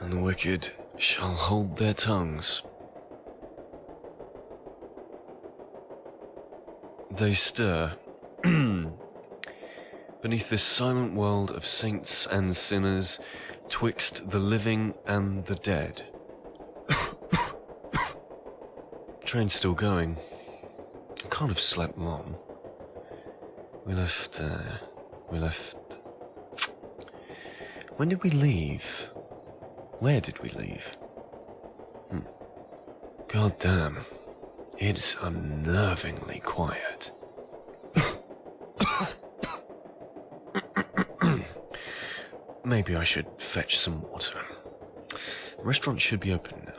And the wicked shall hold their tongues. They stir beneath this silent world of saints and sinners, twixt the living and the dead. Train's still going. Can't have slept long. We left... When did we leave? Where did we leave? God damn. It's unnervingly quiet. Maybe I should fetch some water. The restaurant should be open now.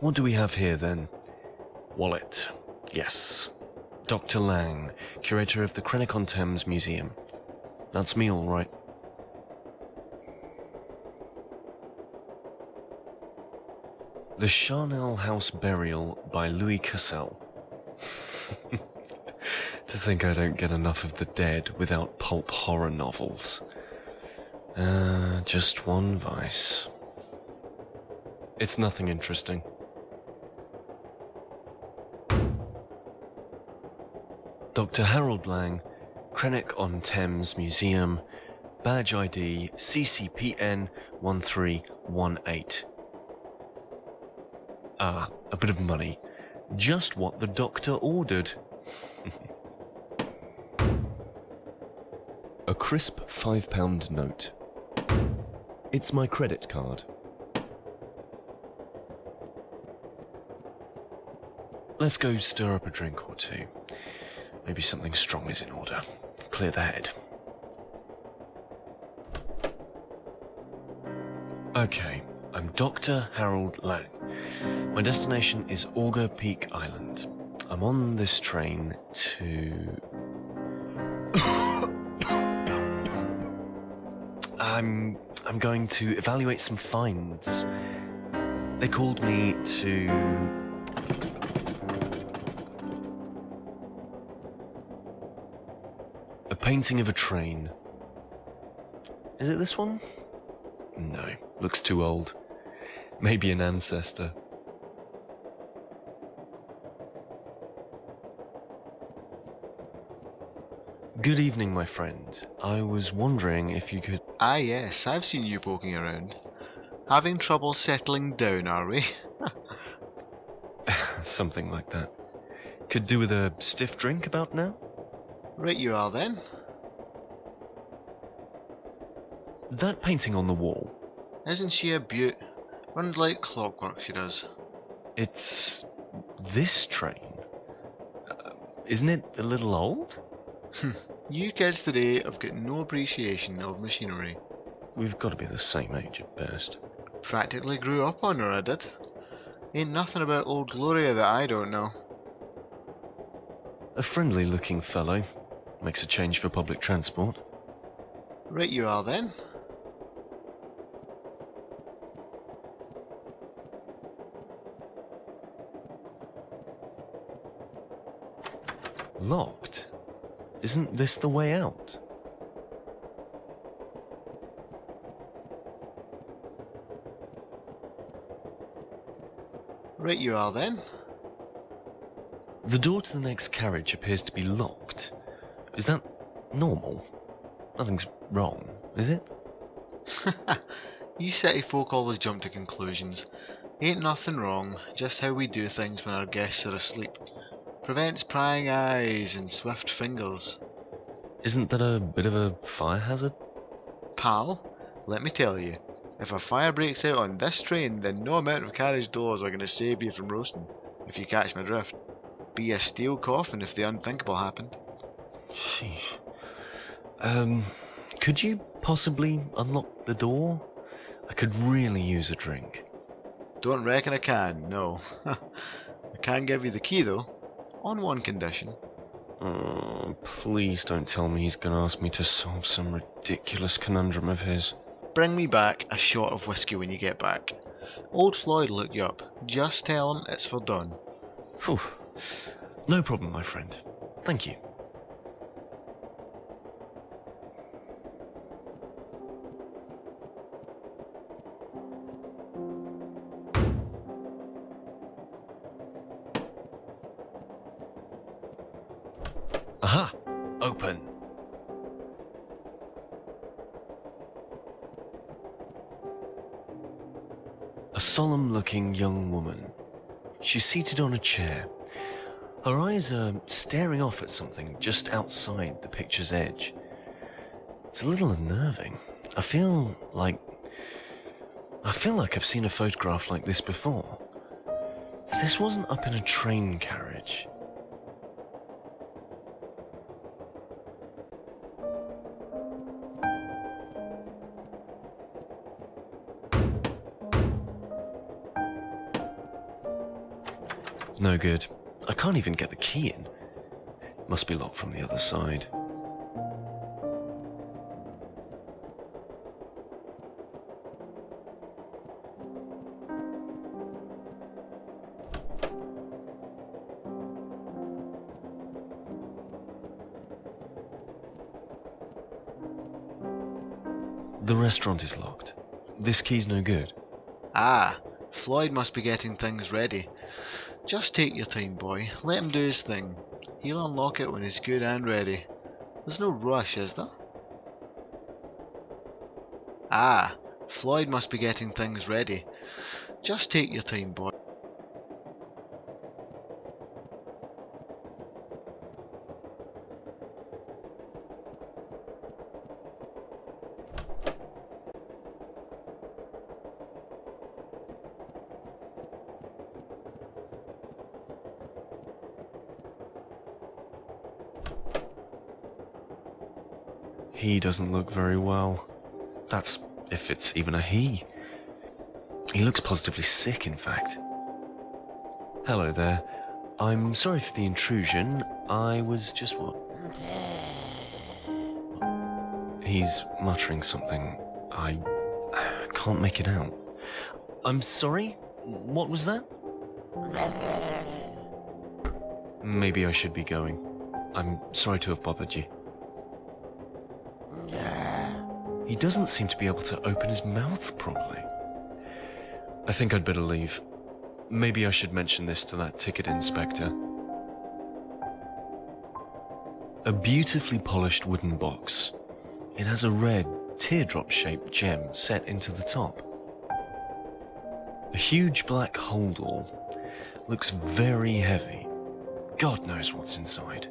What do we have here then? Wallet. Yes. Dr. Lang, curator of the Krennic-on-Thames Museum. That's me, all right. The Charnel House Burial by Louis Cassel. To think I don't get enough of the dead without pulp horror novels. Just one vice. It's nothing interesting. Dr. Harold Lang, Krennic-on-Thames Museum, badge ID CCPN 1318. Ah, a bit of money. Just what the doctor ordered. A crisp £5 note. It's my credit card. Let's go stir up a drink or two. Maybe something strong is in order. Clear the head. Okay, I'm Dr. Harold Lang. My destination is Auger Peak Island. I'm on this train to... I'm going to evaluate some finds. They called me to... A painting of a train. Is it this one? No, looks too old. Maybe an ancestor. Good evening, my friend. I was wondering if you could... Ah yes, I've seen you poking around. Having trouble settling down, are we? Something like that. Could do with a stiff drink about now? Right you are then. That painting on the wall. Isn't she a beaut? Runs like clockwork, she does. It's... this train. Isn't it a little old? You kids today have got no appreciation of machinery. We've got to be the same age at best. Practically grew up on her, I did. Ain't nothing about old Gloria that I don't know. A friendly-looking fellow. Makes a change for public transport. Right you are then. Locked? Isn't this the way out? Right you are then. The door to the next carriage appears to be locked. Is that normal? Nothing's wrong, is it? You city folk always jump to conclusions. Ain't nothing wrong, just how we do things when our guests are asleep. Prevents prying eyes and swift fingers. Isn't that a bit of a fire hazard? Pal, let me tell you, if a fire breaks out on this train, then no amount of carriage doors are going to save you from roasting, if you catch my drift. Be a steel coffin if the unthinkable happened. Sheesh. Could you possibly unlock the door? I could really use a drink. Don't reckon I can, no. I can give you the key though, on one condition. Please don't tell me he's gonna ask me to solve some ridiculous conundrum of his. Bring me back a shot of whiskey when you get back. Old Floyd will look you up. Just tell him it's for Don. Phew. No problem, my friend. Thank you. Aha! Open. A solemn-looking young woman. She's seated on a chair. Her eyes are staring off at something just outside the picture's edge. It's a little unnerving. I feel like I've seen a photograph like this before. If this wasn't up in a train carriage... No good. I can't even get the key in. Must be locked from the other side. The restaurant is locked. This key's no good. Ah, Floyd must be getting things ready. Just take your time, boy. Let him do his thing. He'll unlock it when he's good and ready. There's no rush, is there? Ah, Floyd must be getting things ready. Just take your time, boy. He doesn't look very well. That's if it's even a he. He looks positively sick, in fact. Hello there. I'm sorry for the intrusion. I was just what? He's muttering something. I can't make it out. I'm sorry? What was that? Maybe I should be going. I'm sorry to have bothered you. He doesn't seem to be able to open his mouth properly. I think I'd better leave. Maybe I should mention this to that ticket inspector. A beautifully polished wooden box. It has a red, teardrop-shaped gem set into the top. A huge black holdall. Looks very heavy. God knows what's inside.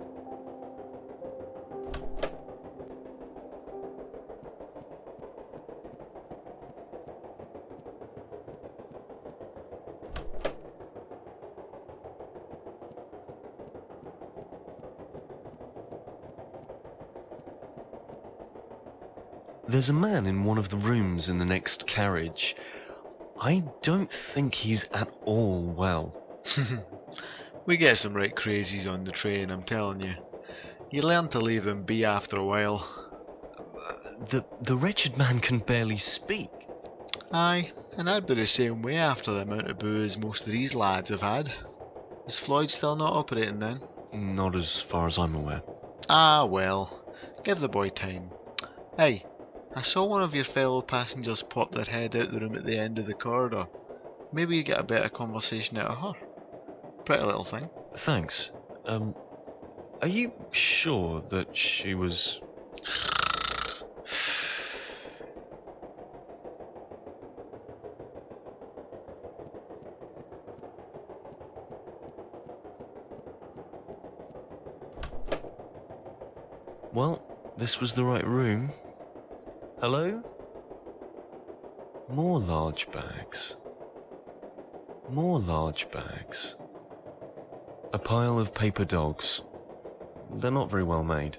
There's a man in one of the rooms in the next carriage. I don't think he's at all well. We get some right crazies on the train, I'm telling you. You learn to leave them be after a while. The wretched man can barely speak. Aye, and I'd be the same way after the amount of booze most of these lads have had. Is Floyd still not operating then? Not as far as I'm aware. Ah well, give the boy time. Hey, I saw one of your fellow passengers pop their head out the room at the end of the corridor. Maybe you get a better conversation out of her. Pretty little thing. Thanks. Are you sure that she was... Well, this was the right room. Hello? More large bags. More large bags. A pile of paper dogs. They're not very well made.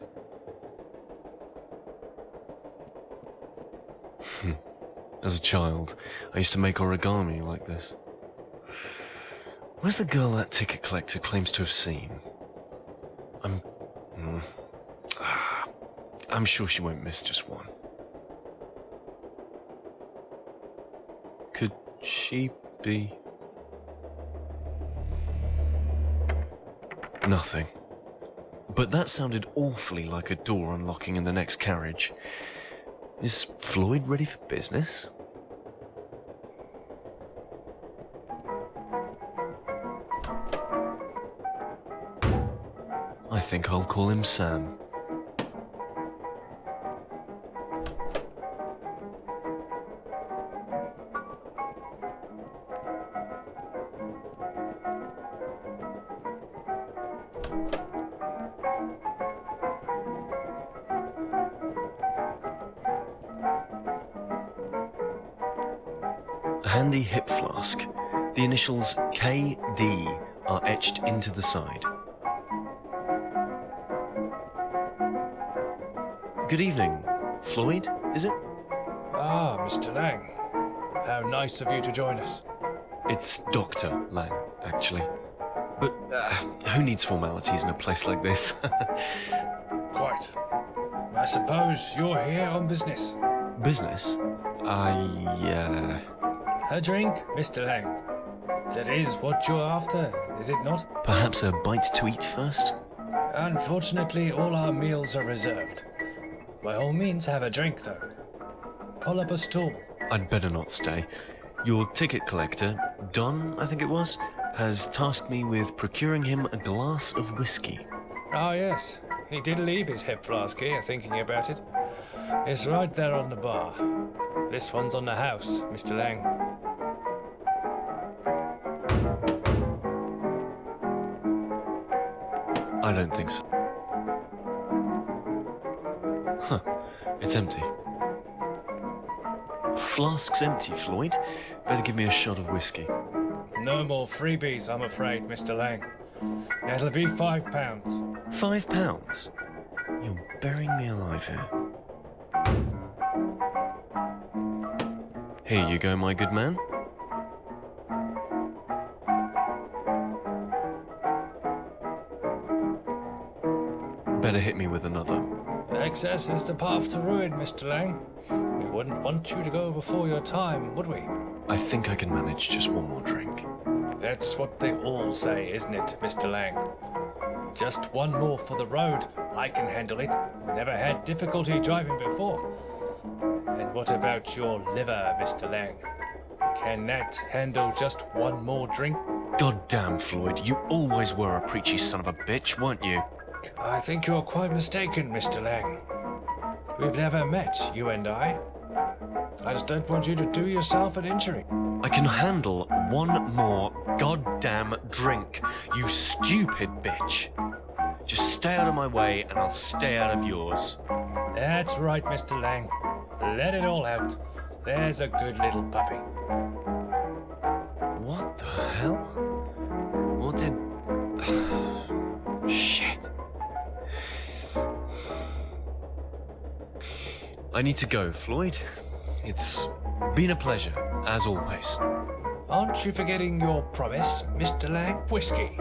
As a child, I used to make origami like this. Where's the girl that ticket collector claims to have seen? I'm I'm sure she won't miss just one. Could she be... Nothing. But that sounded awfully like a door unlocking in the next carriage. Is Floyd ready for business? I think I'll call him Sam. A handy hip flask. The initials KD are etched into the side. Good evening. Floyd, is it? Ah, Mr. Lang. How nice of you to join us. It's Dr. Lang, actually. But who needs formalities in a place like this? Quite. I suppose you're here on business. Business? A drink, Mr. Lang. That is what you're after, is it not? Perhaps a bite to eat first? Unfortunately, all our meals are reserved. By all means, have a drink, though. Pull up a stool. I'd better not stay. Your ticket collector, Don, I think it was, has tasked me with procuring him a glass of whiskey. Ah, yes. He did leave his hip flask here, thinking about it. It's right there on the bar. This one's on the house, Mr. Lang. I don't think so. Huh. It's empty. Flask's empty, Floyd. Better give me a shot of whiskey. No more freebies, I'm afraid, Mr. Lang. It'll be £5. £5? You're burying me alive here. Here you go, my good man. Better hit me with another. Excess is the path to ruin, Mr. Lang. We wouldn't want you to go before your time, would we? I think I can manage just one more drink. That's what they all say, isn't it, Mr. Lang? Just one more for the road. I can handle it. Never had difficulty driving before. And what about your liver, Mr. Lang? Can that handle just one more drink? God damn, Floyd, you always were a preachy son of a bitch, weren't you? I think you're quite mistaken, Mr. Lang. We've never met, you and I. I just don't want you to do yourself an injury. I can handle one more goddamn drink, you stupid bitch. Just stay out of my way and I'll stay out of yours. That's right, Mr. Lang. Let it all out. There's a good little puppy. What the hell? What did... Shit. I need to go, Floyd. It's been a pleasure, as always. Aren't you forgetting your promise, Mr. Lang? Whiskey.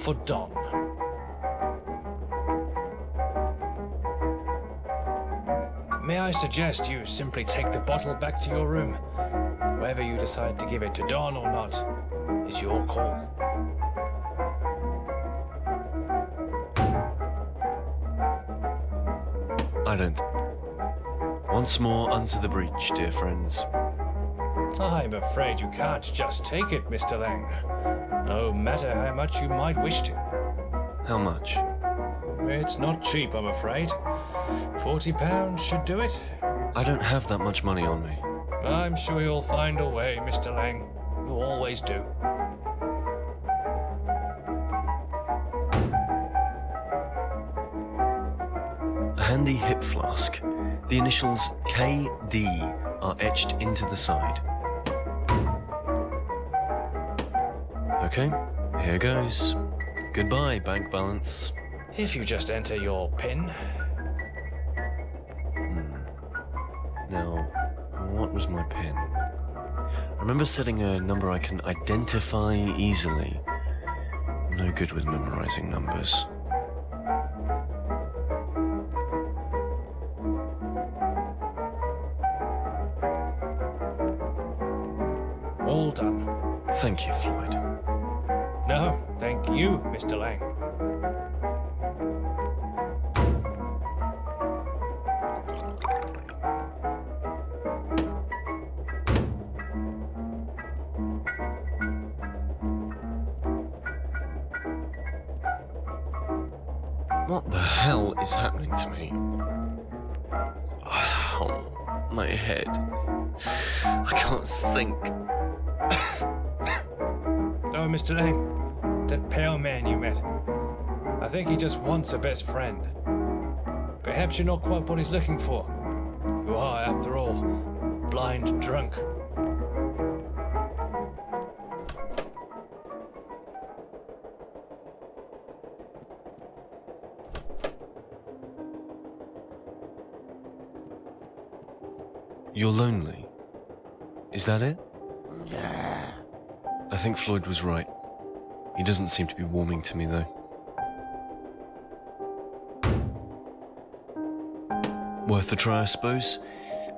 For Don. May I suggest you simply take the bottle back to your room? Whether you decide to give it to Don or not is your call. I don't... Once more unto the breach, dear friends. I'm afraid you can't just take it, Mr. Lang. No matter how much you might wish to. How much? It's not cheap, I'm afraid. £40 should do it. I don't have that much money on me. I'm sure you'll find a way, Mr. Lang. You always do. A handy hip flask. The initials KD are etched into the side. Okay, here goes. Goodbye, bank balance. If you just enter your PIN. Now, what was my PIN? I remember setting a number I can identify easily. No good with memorizing numbers. all done. Thank you, Floyd. No, thank you, Mr. Lang. What the hell is happening to me? Oh, my head. I can't think. Oh, Mr. Lang, that pale man you met. I think he just wants a best friend. Perhaps you're not quite what he's looking for. You are, after all, blind drunk. You're lonely. Is that it? I think Floyd was right. He doesn't seem to be warming to me, though. Worth a try, I suppose?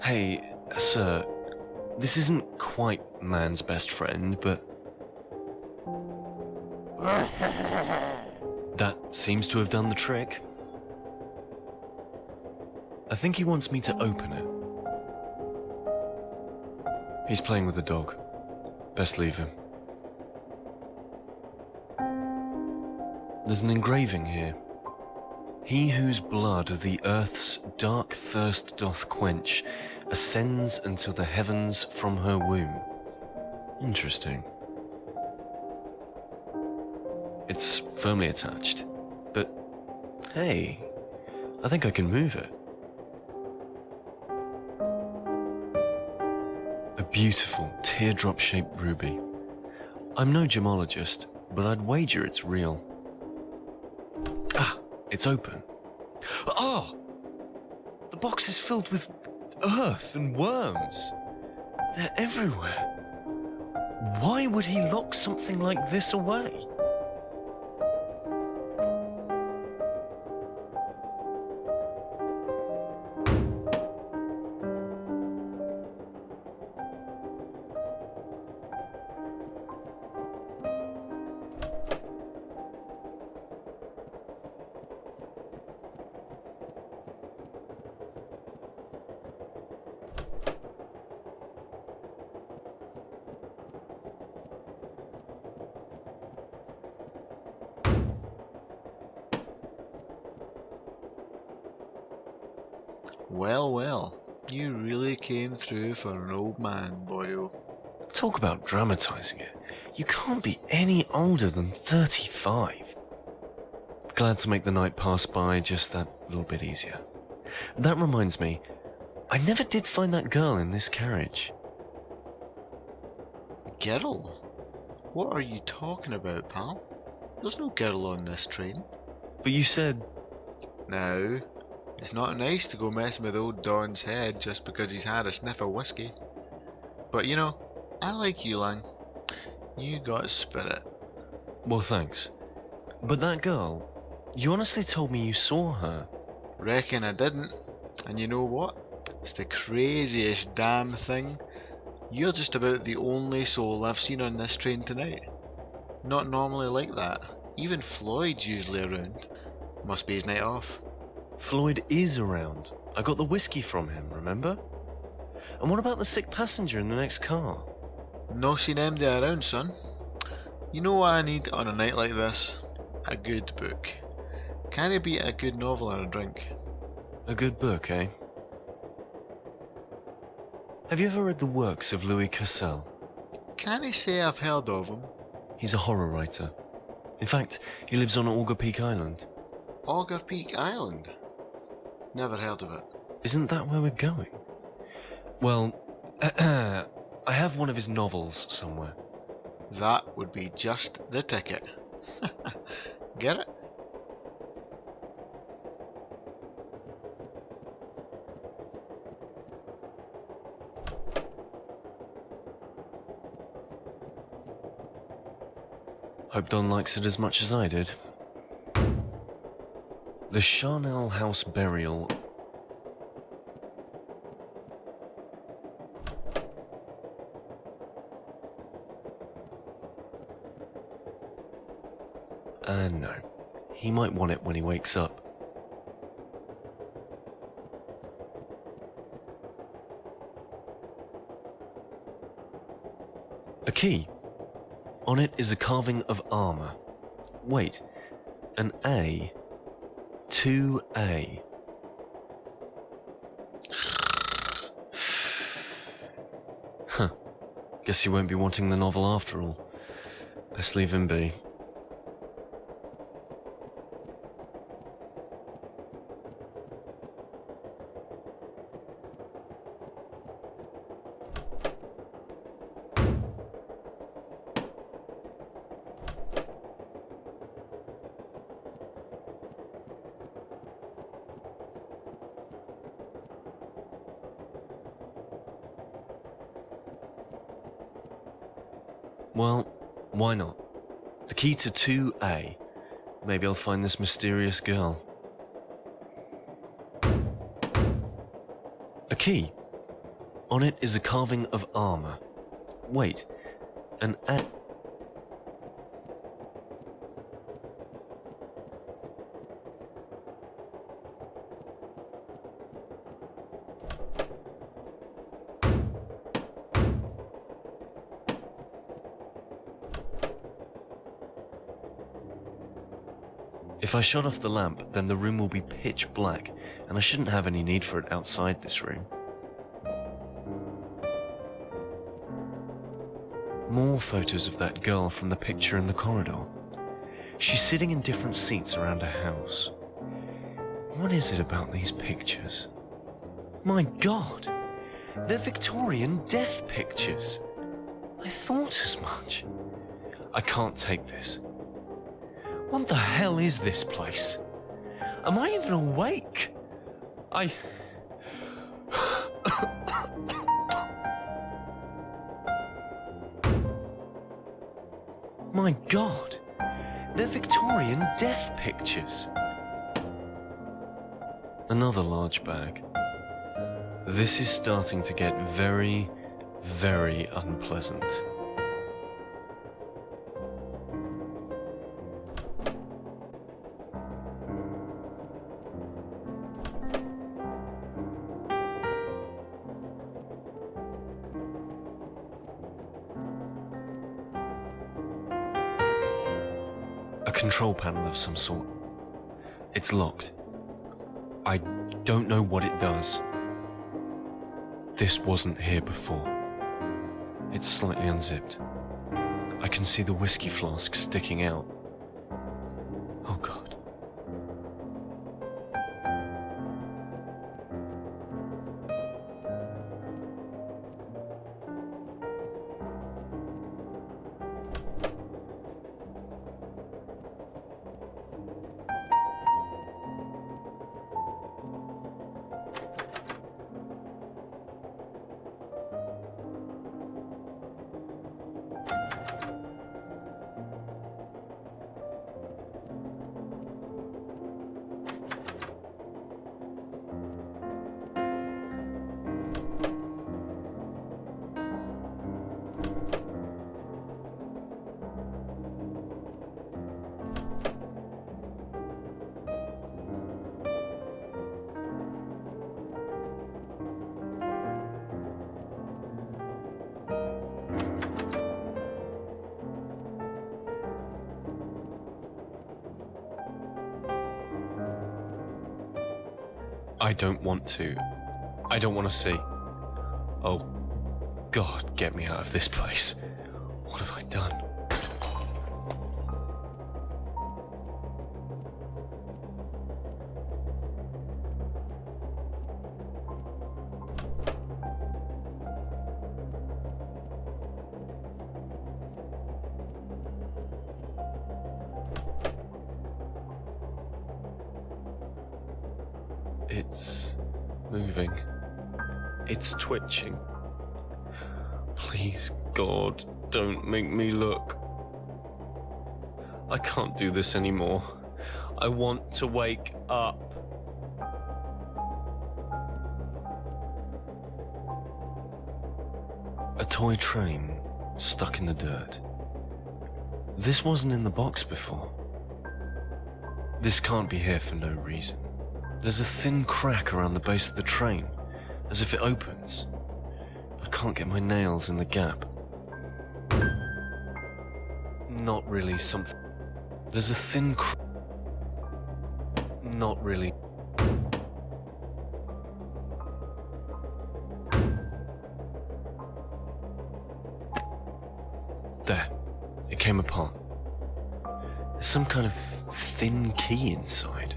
Hey, sir, this isn't quite man's best friend, but... That seems to have done the trick. I think he wants me to open it. He's playing with the dog. Best leave him. There's an engraving here. He whose blood the earth's dark thirst doth quench ascends until the heavens from her womb. Interesting. It's firmly attached, but hey, I think I can move it. A beautiful teardrop-shaped ruby. I'm no gemologist, but I'd wager it's real. Ah, it's open. Oh! The box is filled with earth and worms. They're everywhere. Why would he lock something like this away? Well, well, you really came through for an old man, boyo. Talk about dramatizing it. You can't be any older than 35. Glad to make the night pass by just that little bit easier. That reminds me, I never did find that girl in this carriage. Girl? What are you talking about, pal? There's no girl on this train. But you said... Now, it's not nice to go messing with old Don's head just because he's had a sniff of whiskey. But you know, I like you, Lang. You got spirit. Well, thanks. But that girl, you honestly told me you saw her. Reckon I didn't. And you know what? It's the craziest damn thing. You're just about the only soul I've seen on this train tonight. Not normally like that. Even Floyd's usually around. Must be his night off. Floyd is around. I got the whiskey from him, remember? And what about the sick passenger in the next car? No seen MD around, son. You know what I need on a night like this? A good book. Can it beat a good novel and a drink? A good book, eh? Have you ever read the works of Louis Cassel? Can I say I've heard of him? He's a horror writer. In fact, he lives on Auger Peak Island. Auger Peak Island? Never heard of it. Isn't that where we're going? Well, I have one of his novels somewhere. That would be just the ticket. Get it? Hope Don likes it as much as I did. The Charnel House Burial. No. He might want it when he wakes up. A key. On it is a carving of armor. Wait, an A. 2A. Huh. Guess he won't be wanting the novel after all. Best leave him be. Well, why not? The key to 2A. Maybe I'll find this mysterious girl. A key. On it is a carving of armor. Wait, an A. If I shut off the lamp, then the room will be pitch black, and I shouldn't have any need for it outside this room. More photos of that girl from the picture in the corridor. She's sitting in different seats around a house. What is it about these pictures? My God! They're Victorian death pictures! I thought as much. I can't take this. What the hell is this place? Am I even awake? My God, they're Victorian death pictures. Another large bag. This is starting to get very, very unpleasant. A control panel of some sort. It's locked. I don't know what it does. This wasn't here before. It's slightly unzipped. I can see the whiskey flask sticking out. Oh God. I don't want to. I don't want to see. Oh, God, get me out of this place. What have I done? It's moving. It's twitching. Please, God, don't make me look. I can't do this anymore. I want to wake up. A toy train stuck in the dirt. This wasn't in the box before. This can't be here for no reason. There's a thin crack around the base of the train, as if it opens. I can't get my nails in the gap. Not really something. There's a thin crack. Not really. There. It came apart. There's some kind of thin key inside.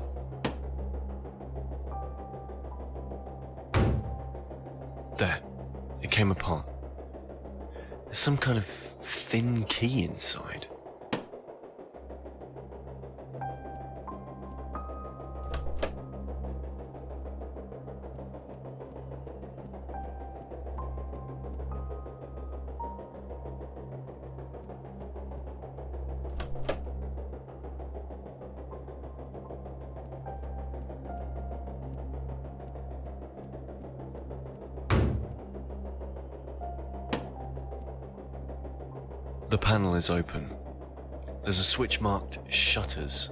There. It came apart. There's some kind of thin key inside. The panel is open. There's a switch marked shutters.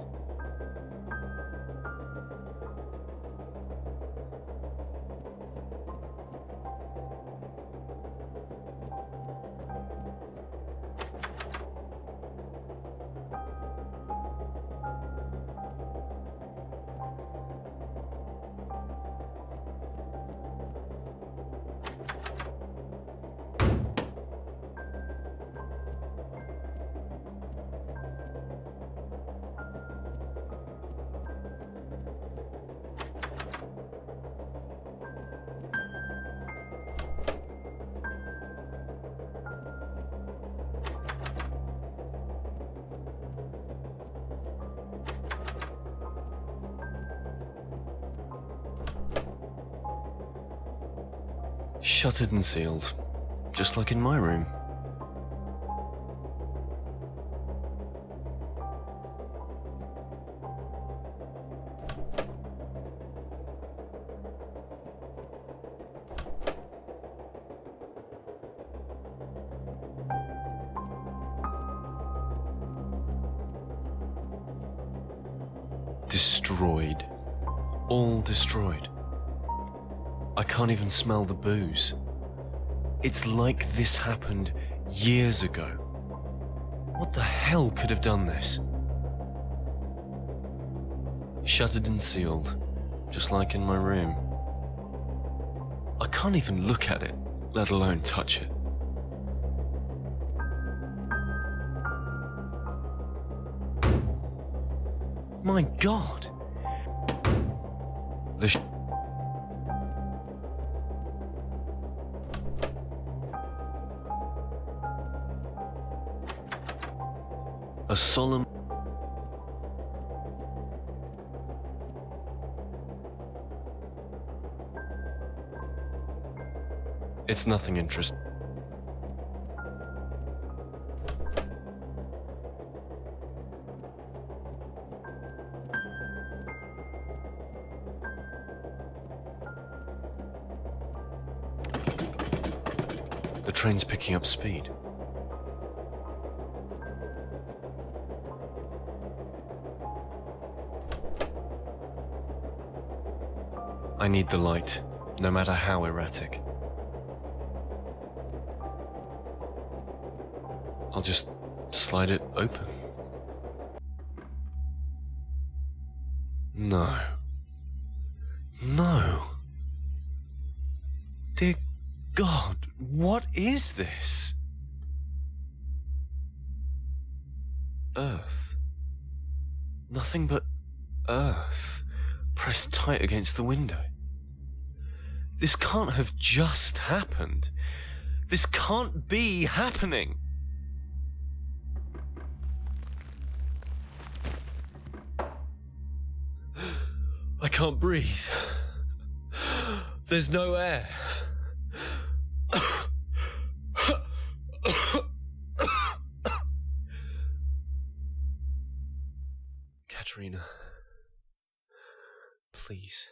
Shuttered and sealed, just like in my room. Destroyed. All destroyed. I can't even smell the booze. It's like this happened years ago. What the hell could have done this? Shuttered and sealed, just like in my room. I can't even look at it, let alone touch it. My God! A solemn... It's nothing interesting. The train's picking up speed. I need the light, no matter how erratic. I'll just slide it open. No. No. Dear God, what is this? Earth. Nothing but earth pressed tight against the window. This can't have just happened. This can't be happening. I can't breathe. There's no air. Katerina, please.